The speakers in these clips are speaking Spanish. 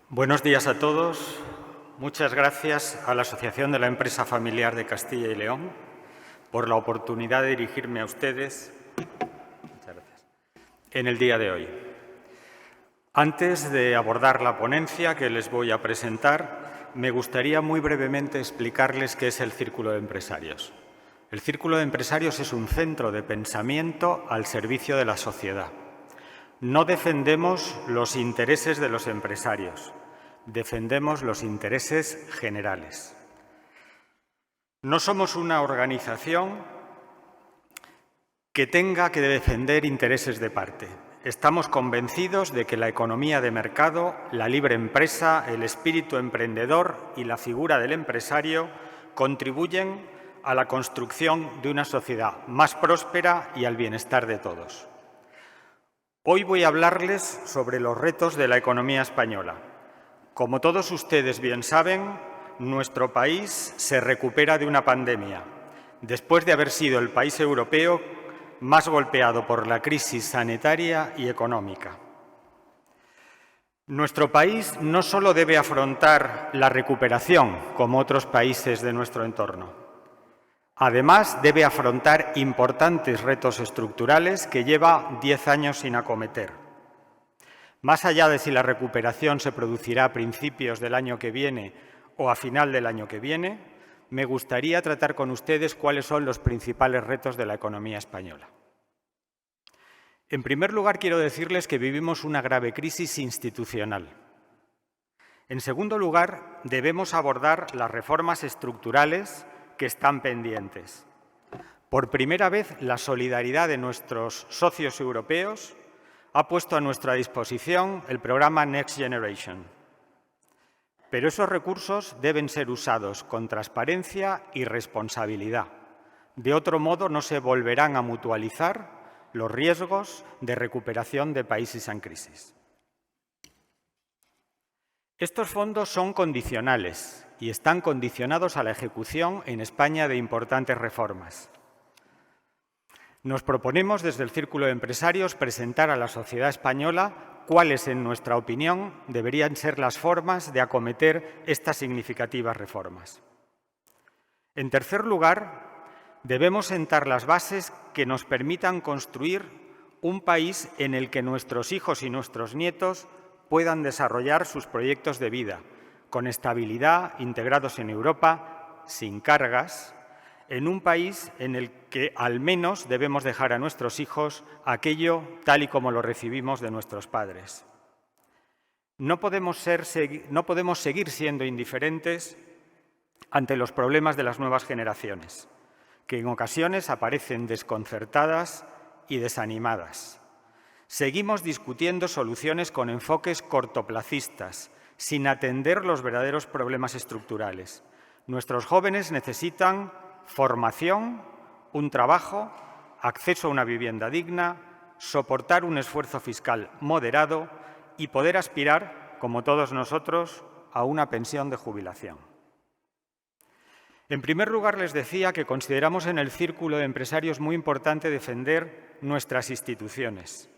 Buenos días a todos. Muchas gracias a la Asociación de la Empresa Familiar de Castilla y León por la oportunidad de dirigirme a ustedes en el día de hoy. Antes de abordar la ponencia que les voy a presentar, me gustaría muy brevemente explicarles qué es el Círculo de Empresarios. El Círculo de Empresarios es un centro de pensamiento al servicio de la sociedad. No defendemos los intereses de los empresarios, defendemos los intereses generales. No somos una organización que tenga que defender intereses de parte. Estamos convencidos de que la economía de mercado, la libre empresa, el espíritu emprendedor y la figura del empresario contribuyen a la construcción de una sociedad más próspera y al bienestar de todos. Hoy voy a hablarles sobre los retos de la economía española. Como todos ustedes bien saben, nuestro país se recupera de una pandemia, después de haber sido el país europeo más golpeado por la crisis sanitaria y económica. Nuestro país no solo debe afrontar la recuperación, como otros países de nuestro entorno. Además, debe afrontar importantes retos estructurales que lleva 10 años sin acometer. Más allá de si la recuperación se producirá a principios del año que viene o a final del año que viene, me gustaría tratar con ustedes cuáles son los principales retos de la economía española. En primer lugar, quiero decirles que vivimos una grave crisis institucional. En segundo lugar, debemos abordar las reformas estructurales que están pendientes. Por primera vez, la solidaridad de nuestros socios europeos ha puesto a nuestra disposición el programa Next Generation. Pero esos recursos deben ser usados con transparencia y responsabilidad. De otro modo, no se volverán a mutualizar los riesgos de recuperación de países en crisis. Estos fondos son condicionales y están condicionados a la ejecución en España de importantes reformas. Nos proponemos desde el Círculo de Empresarios presentar a la sociedad española cuáles, en nuestra opinión, deberían ser las formas de acometer estas significativas reformas. En tercer lugar, debemos sentar las bases que nos permitan construir un país en el que nuestros hijos y nuestros nietos puedan desarrollar sus proyectos de vida, con estabilidad, integrados en Europa, sin cargas, en un país en el que al menos debemos dejar a nuestros hijos aquello tal y como lo recibimos de nuestros padres. No podemos seguir siendo indiferentes ante los problemas de las nuevas generaciones, que en ocasiones aparecen desconcertadas y desanimadas. Seguimos discutiendo soluciones con enfoques cortoplacistas, sin atender los verdaderos problemas estructurales. Nuestros jóvenes necesitan formación, un trabajo, acceso a una vivienda digna, soportar un esfuerzo fiscal moderado y poder aspirar, como todos nosotros, a una pensión de jubilación. En primer lugar, les decía que consideramos en el Círculo de Empresarios muy importante defender nuestras instituciones.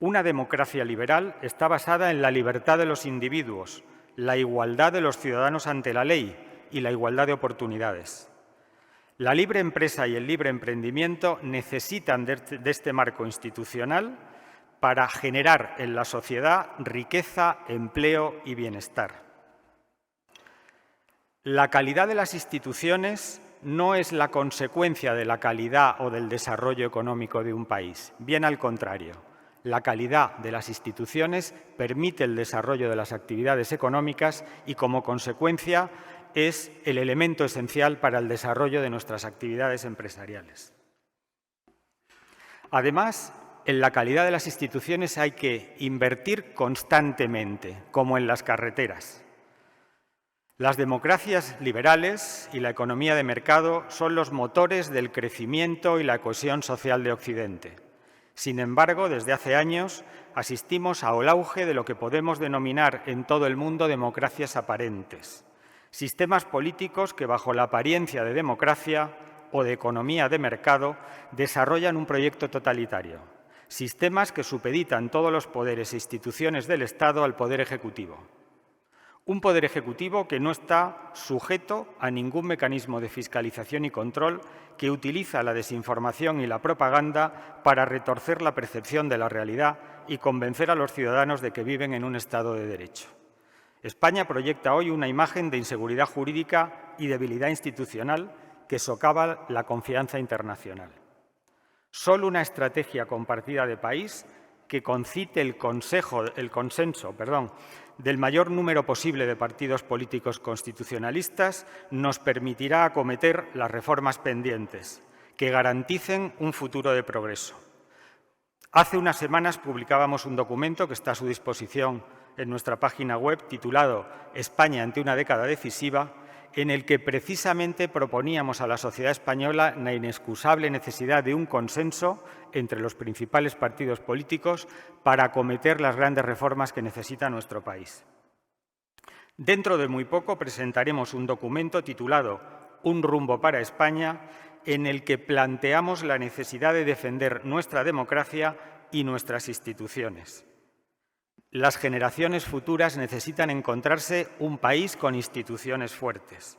Una democracia liberal está basada en la libertad de los individuos, la igualdad de los ciudadanos ante la ley y la igualdad de oportunidades. La libre empresa y el libre emprendimiento necesitan de este marco institucional para generar en la sociedad riqueza, empleo y bienestar. La calidad de las instituciones no es la consecuencia de la calidad o del desarrollo económico de un país, bien al contrario. La calidad de las instituciones permite el desarrollo de las actividades económicas y, como consecuencia, es el elemento esencial para el desarrollo de nuestras actividades empresariales. Además, en la calidad de las instituciones hay que invertir constantemente, como en las carreteras. Las democracias liberales y la economía de mercado son los motores del crecimiento y la cohesión social de Occidente. Sin embargo, desde hace años asistimos al auge de lo que podemos denominar en todo el mundo democracias aparentes, sistemas políticos que, bajo la apariencia de democracia o de economía de mercado, desarrollan un proyecto totalitario, sistemas que supeditan todos los poderes e instituciones del Estado al poder ejecutivo. Un poder ejecutivo que no está sujeto a ningún mecanismo de fiscalización y control, que utiliza la desinformación y la propaganda para retorcer la percepción de la realidad y convencer a los ciudadanos de que viven en un Estado de Derecho. España proyecta hoy una imagen de inseguridad jurídica y debilidad institucional que socava la confianza internacional. Solo una estrategia compartida de país que concite el consenso del mayor número posible de partidos políticos constitucionalistas nos permitirá acometer las reformas pendientes, que garanticen un futuro de progreso. Hace unas semanas publicábamos un documento que está a su disposición en nuestra página web titulado «España ante una década decisiva», en el que precisamente proponíamos a la sociedad española la inexcusable necesidad de un consenso entre los principales partidos políticos para acometer las grandes reformas que necesita nuestro país. Dentro de muy poco presentaremos un documento titulado «Un rumbo para España», en el que planteamos la necesidad de defender nuestra democracia y nuestras instituciones. Las generaciones futuras necesitan encontrarse un país con instituciones fuertes.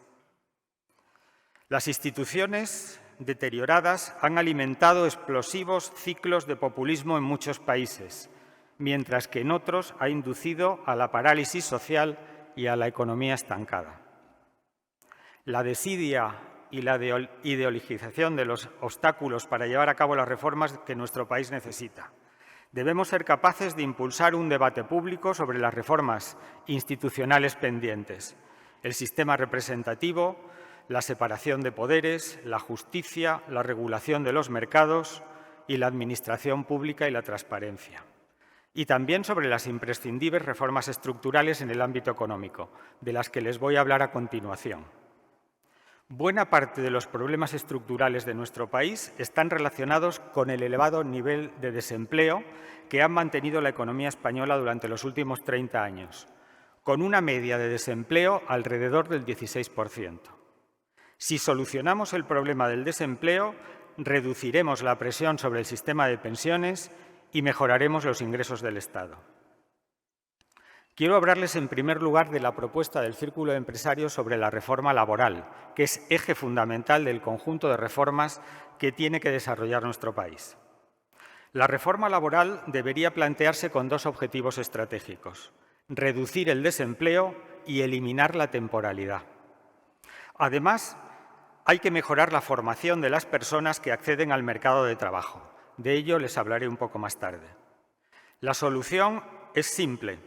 Las instituciones deterioradas han alimentado explosivos ciclos de populismo en muchos países, mientras que en otros ha inducido a la parálisis social y a la economía estancada. La desidia y la ideologización de los obstáculos para llevar a cabo las reformas que nuestro país necesita. Debemos ser capaces de impulsar un debate público sobre las reformas institucionales pendientes, el sistema representativo, la separación de poderes, la justicia, la regulación de los mercados y la administración pública y la transparencia. Y también sobre las imprescindibles reformas estructurales en el ámbito económico, de las que les voy a hablar a continuación. Buena parte de los problemas estructurales de nuestro país están relacionados con el elevado nivel de desempleo que ha mantenido la economía española durante los últimos 30 años, con una media de desempleo alrededor del 16%. Si solucionamos el problema del desempleo, reduciremos la presión sobre el sistema de pensiones y mejoraremos los ingresos del Estado. Quiero hablarles en primer lugar de la propuesta del Círculo de Empresarios sobre la reforma laboral, que es eje fundamental del conjunto de reformas que tiene que desarrollar nuestro país. La reforma laboral debería plantearse con dos objetivos estratégicos: reducir el desempleo y eliminar la temporalidad. Además, hay que mejorar la formación de las personas que acceden al mercado de trabajo. De ello les hablaré un poco más tarde. La solución es simple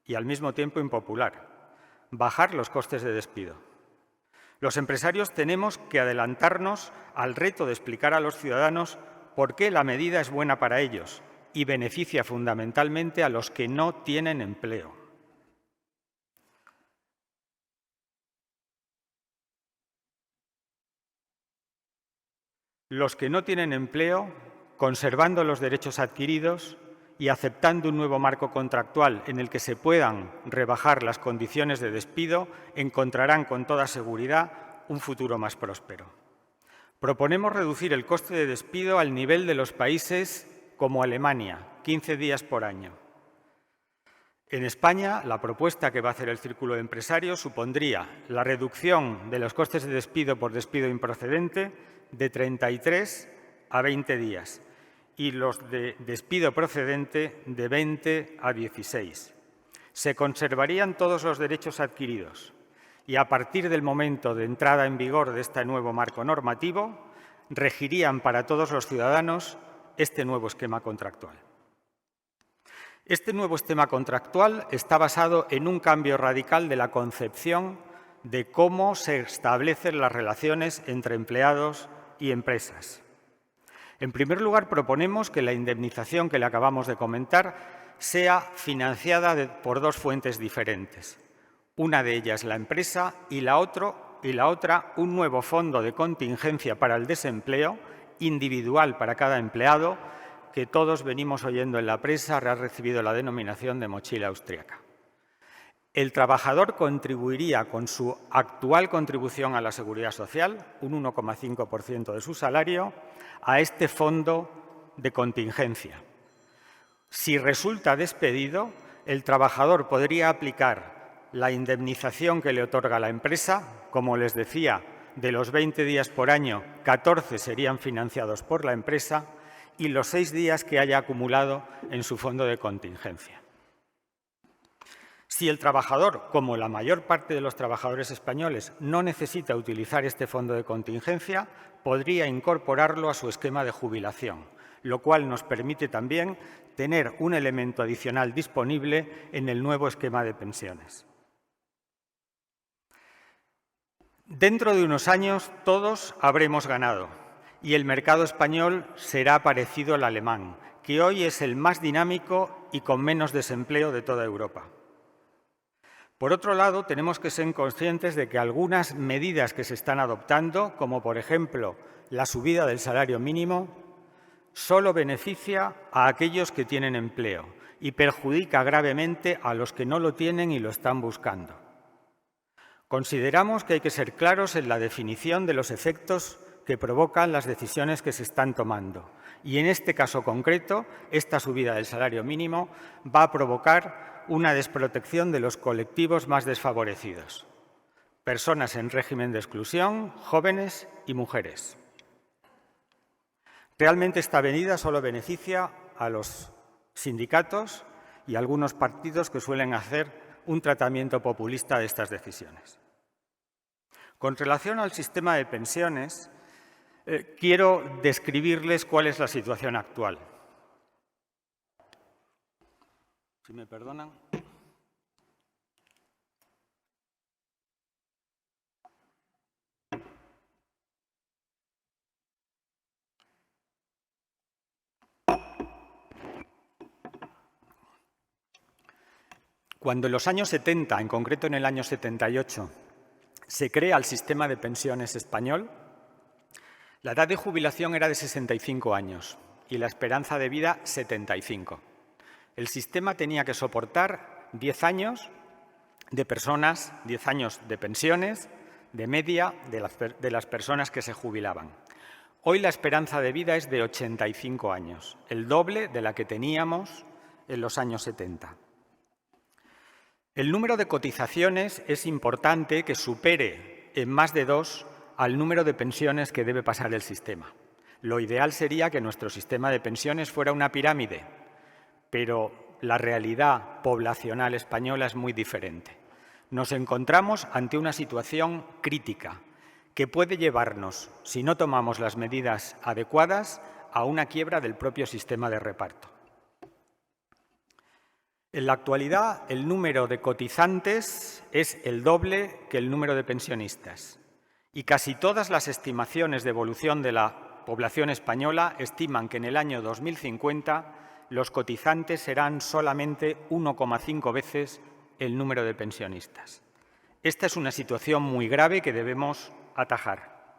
y al mismo tiempo impopular: bajar los costes de despido. Los empresarios tenemos que adelantarnos al reto de explicar a los ciudadanos por qué la medida es buena para ellos y beneficia fundamentalmente a los que no tienen empleo. Los que no tienen empleo, conservando los derechos adquiridos y aceptando un nuevo marco contractual en el que se puedan rebajar las condiciones de despido, encontrarán con toda seguridad un futuro más próspero. Proponemos reducir el coste de despido al nivel de los países como Alemania, 15 días por año. En España, la propuesta que va a hacer el Círculo de Empresarios supondría la reducción de los costes de despido por despido improcedente de 33 a 20 días y los de despido procedente de 20 a 16. Se conservarían todos los derechos adquiridos y a partir del momento de entrada en vigor de este nuevo marco normativo, regirían para todos los ciudadanos este nuevo esquema contractual. Este nuevo esquema contractual está basado en un cambio radical de la concepción de cómo se establecen las relaciones entre empleados y empresas. En primer lugar, proponemos que la indemnización que le acabamos de comentar sea financiada por dos fuentes diferentes. Una de ellas la empresa y la otra un nuevo fondo de contingencia para el desempleo individual para cada empleado, que todos venimos oyendo en la prensa, ha recibido la denominación de mochila austríaca. El trabajador contribuiría con su actual contribución a la Seguridad Social, un 1,5% de su salario, a este fondo de contingencia. Si resulta despedido, el trabajador podría aplicar la indemnización que le otorga la empresa. Como les decía, de los 20 días por año, 14 serían financiados por la empresa y los 6 días que haya acumulado en su fondo de contingencia. Si el trabajador, como la mayor parte de los trabajadores españoles, no necesita utilizar este fondo de contingencia, podría incorporarlo a su esquema de jubilación, lo cual nos permite también tener un elemento adicional disponible en el nuevo esquema de pensiones. Dentro de unos años todos habremos ganado y el mercado español será parecido al alemán, que hoy es el más dinámico y con menos desempleo de toda Europa. Por otro lado, tenemos que ser conscientes de que algunas medidas que se están adoptando, como por ejemplo la subida del salario mínimo, solo beneficia a aquellos que tienen empleo y perjudica gravemente a los que no lo tienen y lo están buscando. Consideramos que hay que ser claros en la definición de los efectos que provocan las decisiones que se están tomando. Y en este caso concreto, esta subida del salario mínimo va a provocar una desprotección de los colectivos más desfavorecidos: personas en régimen de exclusión, jóvenes y mujeres. Realmente esta medida solo beneficia a los sindicatos y a algunos partidos que suelen hacer un tratamiento populista de estas decisiones. Con relación al sistema de pensiones, quiero describirles cuál es la situación actual. Si me perdonan. Cuando en los años 70, en concreto en el año 78, se crea el sistema de pensiones español, la edad de jubilación era de 65 años y la esperanza de vida 75. El sistema tenía que soportar 10 años de personas, 10 años de pensiones, de media de las personas que se jubilaban. Hoy la esperanza de vida es de 85 años, el doble de la que teníamos en los años 70. El número de cotizaciones es importante que supere en más de 2 al número de pensiones que debe pasar el sistema. Lo ideal sería que nuestro sistema de pensiones fuera una pirámide, pero la realidad poblacional española es muy diferente. Nos encontramos ante una situación crítica que puede llevarnos, si no tomamos las medidas adecuadas, a una quiebra del propio sistema de reparto. En la actualidad, el número de cotizantes es el doble que el número de pensionistas y casi todas las estimaciones de evolución de la población española estiman que en el año 2050 los cotizantes serán solamente 1,5 veces el número de pensionistas. Esta es una situación muy grave que debemos atajar.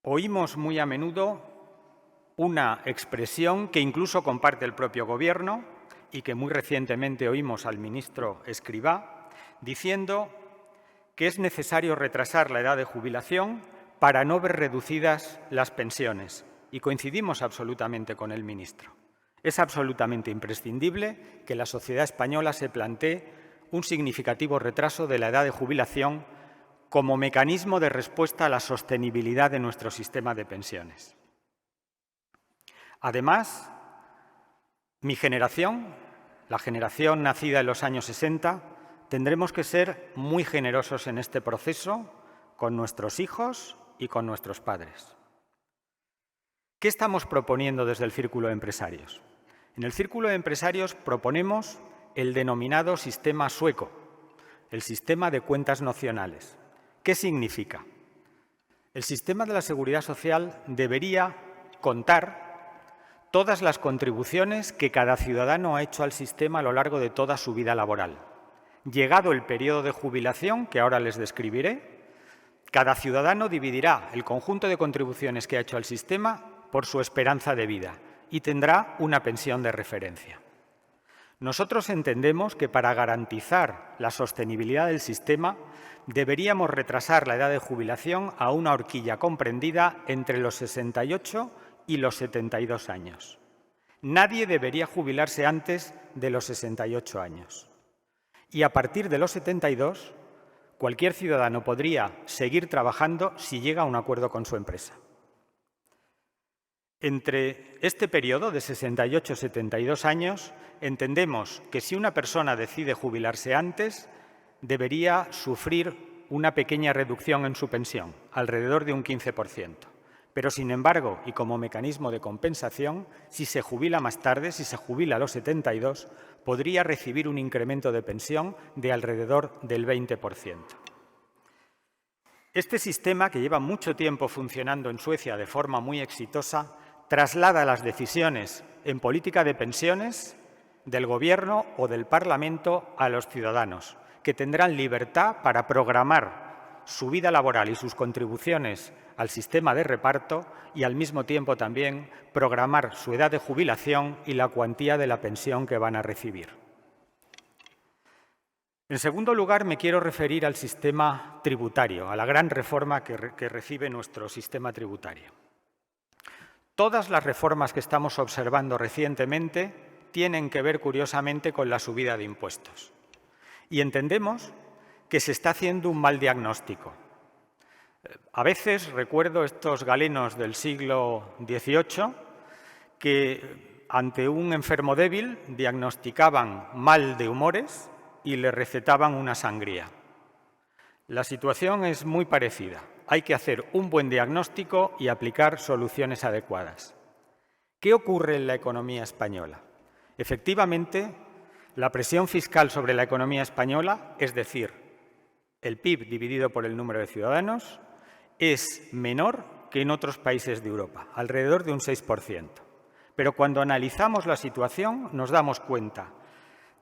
Oímos muy a menudo una expresión que incluso comparte el propio Gobierno y que muy recientemente oímos al ministro Escrivá, diciendo que es necesario retrasar la edad de jubilación para no ver reducidas las pensiones. Y coincidimos absolutamente con el ministro. Es absolutamente imprescindible que la sociedad española se plantee un significativo retraso de la edad de jubilación como mecanismo de respuesta a la sostenibilidad de nuestro sistema de pensiones. Además, mi generación, la generación nacida en los años 60, tendremos que ser muy generosos en este proceso con nuestros hijos y con nuestros padres. ¿Qué estamos proponiendo desde el Círculo de Empresarios? En el Círculo de Empresarios proponemos el denominado sistema sueco, el sistema de cuentas nacionales. ¿Qué significa? El sistema de la Seguridad Social debería contar todas las contribuciones que cada ciudadano ha hecho al sistema a lo largo de toda su vida laboral. Llegado el periodo de jubilación, que ahora les describiré, cada ciudadano dividirá el conjunto de contribuciones que ha hecho al sistema por su esperanza de vida y tendrá una pensión de referencia. Nosotros entendemos que para garantizar la sostenibilidad del sistema deberíamos retrasar la edad de jubilación a una horquilla comprendida entre los 68 y los 72 años. Nadie debería jubilarse antes de los 68 años. Y a partir de los 72, cualquier ciudadano podría seguir trabajando si llega a un acuerdo con su empresa. Entre este periodo de 68 y 72 años, entendemos que si una persona decide jubilarse antes, debería sufrir una pequeña reducción en su pensión, alrededor de un 15%. Pero, sin embargo, y como mecanismo de compensación, si se jubila más tarde, si se jubila a los 72, podría recibir un incremento de pensión de alrededor del 20%. Este sistema, que lleva mucho tiempo funcionando en Suecia de forma muy exitosa, traslada las decisiones en política de pensiones del Gobierno o del Parlamento a los ciudadanos, que tendrán libertad para programar su vida laboral y sus contribuciones al sistema de reparto y, al mismo tiempo, también programar su edad de jubilación y la cuantía de la pensión que van a recibir. En segundo lugar, me quiero referir al sistema tributario, a la gran reforma que recibe nuestro sistema tributario. Todas las reformas que estamos observando recientemente tienen que ver, curiosamente, con la subida de impuestos. Y entendemos que se está haciendo un mal diagnóstico. A veces recuerdo estos galenos del siglo XVIII que ante un enfermo débil diagnosticaban mal de humores y le recetaban una sangría. La situación es muy parecida. Hay que hacer un buen diagnóstico y aplicar soluciones adecuadas. ¿Qué ocurre en la economía española? Efectivamente, la presión fiscal sobre la economía española, es decir, el PIB dividido por el número de ciudadanos, es menor que en otros países de Europa, alrededor de un 6%. Pero cuando analizamos la situación nos damos cuenta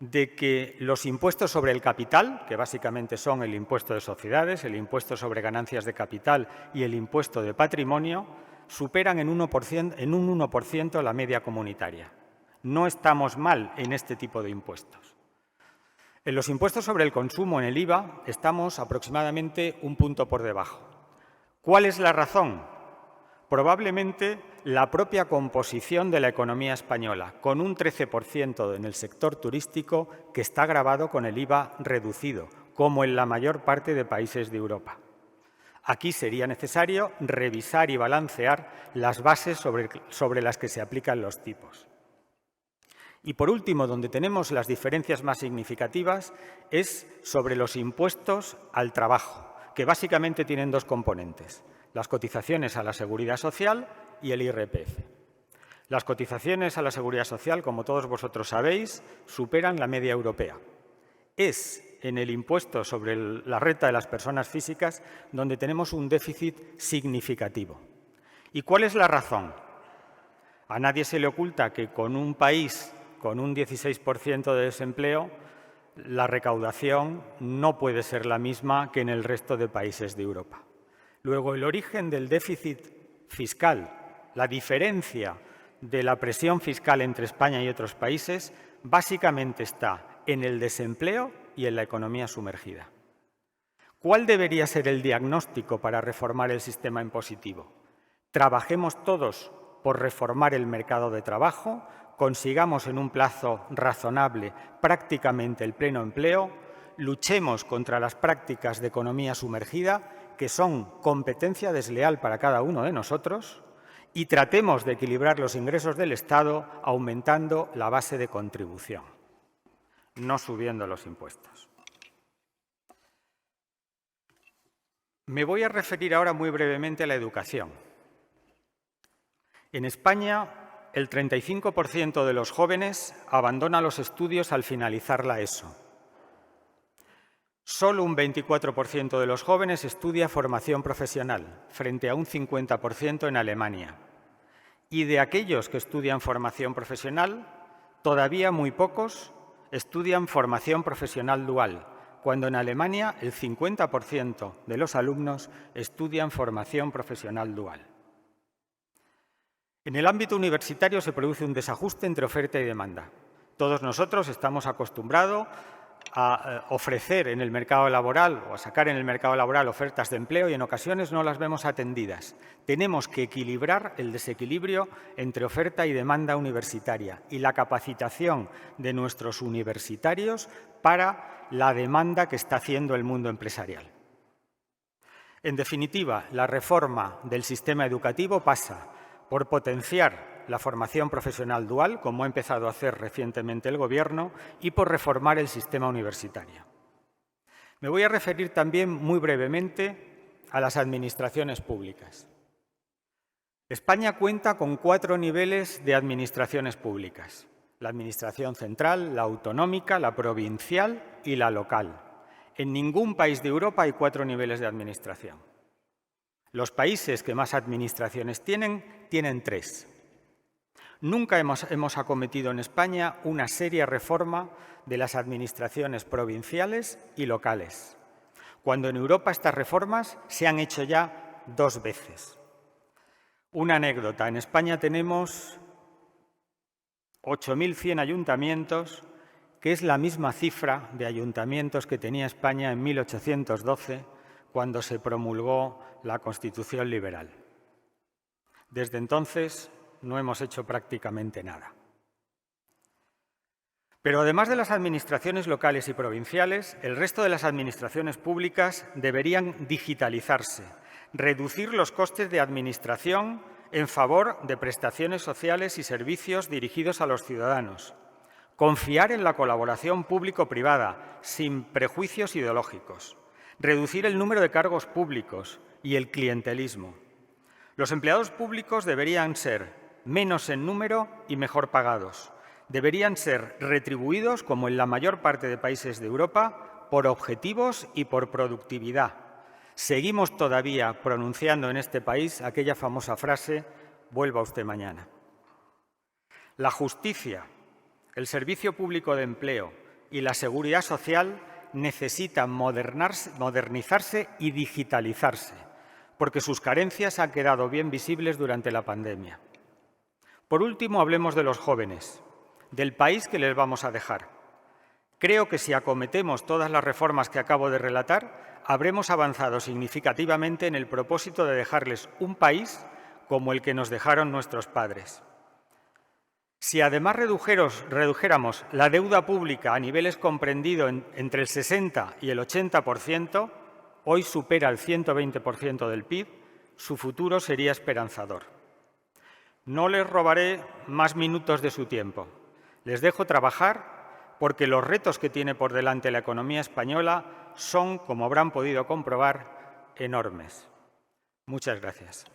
de que los impuestos sobre el capital, que básicamente son el impuesto de sociedades, el impuesto sobre ganancias de capital y el impuesto de patrimonio, superan en un 1% la media comunitaria. No estamos mal en este tipo de impuestos. En los impuestos sobre el consumo, en el IVA, estamos aproximadamente un punto por debajo. ¿Cuál es la razón? Probablemente la propia composición de la economía española, con un 13% en el sector turístico que está gravado con el IVA reducido, como en la mayor parte de países de Europa. Aquí sería necesario revisar y balancear las bases sobre las que se aplican los tipos. Y por último, donde tenemos las diferencias más significativas, es sobre los impuestos al trabajo, que básicamente tienen dos componentes: las cotizaciones a la Seguridad Social y el IRPF. Las cotizaciones a la Seguridad Social, como todos vosotros sabéis, superan la media europea. Es en el impuesto sobre la renta de las personas físicas donde tenemos un déficit significativo. ¿Y cuál es la razón? A nadie se le oculta que con un país con un 16% de desempleo, la recaudación no puede ser la misma que en el resto de países de Europa. Luego, el origen del déficit fiscal, la diferencia de la presión fiscal entre España y otros países, básicamente está en el desempleo y en la economía sumergida. ¿Cuál debería ser el diagnóstico para reformar el sistema impositivo? Trabajemos todos por reformar el mercado de trabajo, consigamos en un plazo razonable prácticamente el pleno empleo, luchemos contra las prácticas de economía sumergida, que son competencia desleal para cada uno de nosotros, y tratemos de equilibrar los ingresos del Estado aumentando la base de contribución, no subiendo los impuestos. Me voy a referir ahora muy brevemente a la educación. En España, el 35% de los jóvenes abandona los estudios al finalizar la ESO. Solo un 24% de los jóvenes estudia formación profesional, frente a un 50% en Alemania. Y de aquellos que estudian formación profesional, todavía muy pocos estudian formación profesional dual, cuando en Alemania el 50% de los alumnos estudian formación profesional dual. En el ámbito universitario se produce un desajuste entre oferta y demanda. Todos nosotros estamos acostumbrados a ofrecer en el mercado laboral o a sacar en el mercado laboral ofertas de empleo y en ocasiones no las vemos atendidas. Tenemos que equilibrar el desequilibrio entre oferta y demanda universitaria y la capacitación de nuestros universitarios para la demanda que está haciendo el mundo empresarial. En definitiva, la reforma del sistema educativo pasa por potenciar la formación profesional dual, como ha empezado a hacer recientemente el Gobierno, y por reformar el sistema universitario. Me voy a referir también muy brevemente a las administraciones públicas. España cuenta con 4 niveles de administraciones públicas: la administración central, la autonómica, la provincial y la local. En ningún país de Europa hay 4 niveles de administración. Los países que más administraciones tienen 3. Nunca hemos acometido en España una seria reforma de las administraciones provinciales y locales, cuando en Europa estas reformas se han hecho ya 2 veces. Una anécdota: en España tenemos 8.100 ayuntamientos, que es la misma cifra de ayuntamientos que tenía España en 1812, cuando se promulgó la Constitución liberal. Desde entonces no hemos hecho prácticamente nada. Pero además de las administraciones locales y provinciales, el resto de las administraciones públicas deberían digitalizarse, reducir los costes de administración en favor de prestaciones sociales y servicios dirigidos a los ciudadanos, confiar en la colaboración público-privada sin prejuicios ideológicos, reducir el número de cargos públicos y el clientelismo. Los empleados públicos deberían ser menos en número y mejor pagados. Deberían ser retribuidos, como en la mayor parte de países de Europa, por objetivos y por productividad. Seguimos todavía pronunciando en este país aquella famosa frase: vuelva usted mañana. La justicia, el servicio público de empleo y la seguridad social necesitan modernizarse y digitalizarse, porque sus carencias han quedado bien visibles durante la pandemia. Por último, hablemos de los jóvenes, del país que les vamos a dejar. Creo que si acometemos todas las reformas que acabo de relatar, habremos avanzado significativamente en el propósito de dejarles un país como el que nos dejaron nuestros padres. Si además redujéramos la deuda pública a niveles comprendidos entre el 60 y el 80%, hoy supera el 120% del PIB, su futuro sería esperanzador. No les robaré más minutos de su tiempo. Les dejo trabajar, porque los retos que tiene por delante la economía española son, como habrán podido comprobar, enormes. Muchas gracias.